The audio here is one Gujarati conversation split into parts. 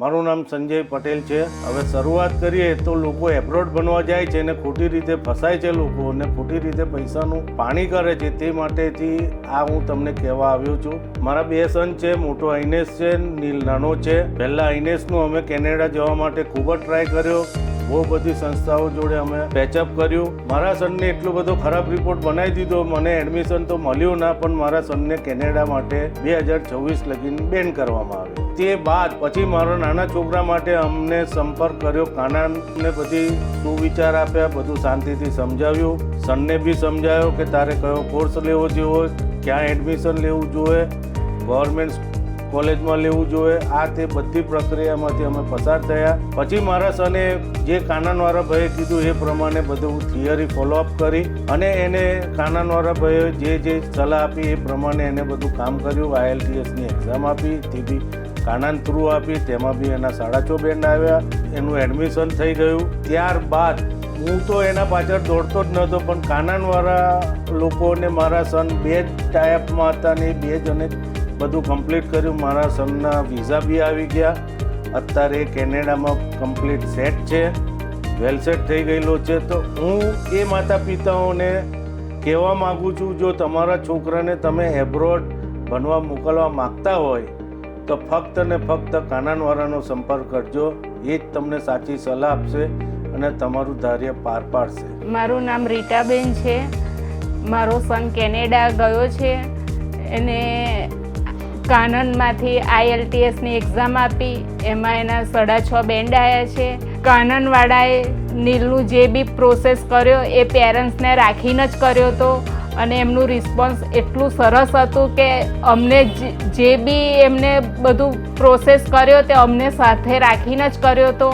મારું નામ સંજય પટેલ છે। હવે શરૂઆત કરીએ તો લોકો એબ્રોડ બનવા જાય છે અને ખોટી રીતે ફસાય છે લોકો અને ખોટી રીતે પૈસાનું પાણી કરે છે। તે માટેથી આ હું તમને કહેવા આવ્યો છું। મારા બે સન છે, મોટો આઈનેશ છે, નીલ નાનો છે। પહેલા આઈનેશનું અમે કેનેડા જવા માટે ખૂબ જ ટ્રાય કર્યો, બહુ બધી સંસ્થાઓ જોડે અમે પેચઅપ કર્યું। મારા સનને એટલો બધો ખરાબ રિપોર્ટ બનાવી દીધો, મને એડમિશન તો મળ્યું ના, પણ મારા સનને કેનેડા માટે 2024 લગીને બેન કરવામાં આવ્યો। તે બાદ પછી મારા નાના છોકરા માટે અમને સંપર્ક કર્યો, કાનાને બધી સુવિચાર આપ્યા, બધું શાંતિથી સમજાવ્યું। સનને બી સમજાવ્યો કે તારે કયો કોર્સ લેવો જોઈએ, ક્યાં એડમિશન લેવું જોઈએ, ગવર્મેન્ટ કોલેજમાં લેવું જોઈએ, આ તે બધી પ્રક્રિયામાંથી અમે પસાર થયા। પછી મારા સને જે કાનનવાળા ભાઈએ કીધું એ પ્રમાણે બધું થિયરી ફોલોઅપ કરી અને એને કાનનવાળા ભાઈએ જે સલાહ આપી એ પ્રમાણે એને બધું કામ કર્યું। IELTSની એક્ઝામ આપી, તે બી કાનન થ્રુ આપી, તેમાં બી એના 6.5 બેન્ડ આવ્યા, એનું એડમિશન થઈ ગયું। ત્યારબાદ હું તો એના પાછળ દોડતો જ નહોતો, પણ કાનનવાળા લોકોને મારા સન બે જ ટાઈપમાં હતા ને એ બે જણે બધું કમ્પ્લીટ કર્યું। મારા સનના વિઝા બી આવી ગયા, અત્યારે કેનેડામાં કમ્પ્લીટ સેટ છે, વેલ સેટ થઈ ગયેલો છે। તો હું એ માતા પિતાઓને કહેવા માગું છું, જો તમારા છોકરાને તમે એબ્રોડ ભણવા મોકલવા માગતા હોય તો ફક્ત ને ફક્ત કાનનવાળાનો સંપર્ક કરજો, એ જ તમને સાચી સલાહ આપશે અને તમારું કાર્ય પાર પાડશે। મારું નામ રીટાબેન છે। મારો સન કેનેડા ગયો છે, એને કાનનમાંથી IELTSની એક્ઝામ આપી, એમાં એના 6.5 બેન્ડ આવ્યા છે। કાનનવાળાએ નીલનું જે બી પ્રોસેસ કર્યો એ પેરેન્ટ્સને રાખીને જ કર્યો હતો અને એમનું રિસ્પોન્સ એટલું સરસ હતું કે અમને જે બી એમને બધું પ્રોસેસ કર્યો તે અમને સાથે રાખીને જ કર્યો હતો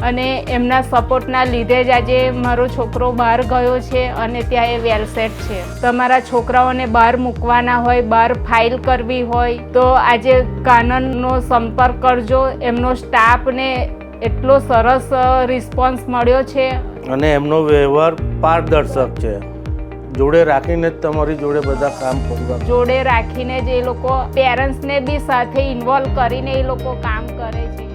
અને એમના સપોર્ટના લીધે જ આજે મારો છોકરો બહાર ગયો છે અને ત્યાં એ વેલ સેટ છે। તમારા છોકરાઓને બહાર મૂકવાના હોય, બહાર ફાઇલ કરવી હોય તો આજે કાનનનો સંપર્ક કરજો। એમનો સ્ટાફને એટલો સરસ રિસ્પોન્સ મળ્યો છે અને એમનો વ્યવહાર પારદર્શક છે। જોડે રાખીને જ તમારી જોડે બધા કામ કરવા, જોડે રાખીને જ એ લોકો પેરેન્ટ્સને બી સાથે ઇન્વોલ્વ કરીને એ લોકો કામ કરે છે।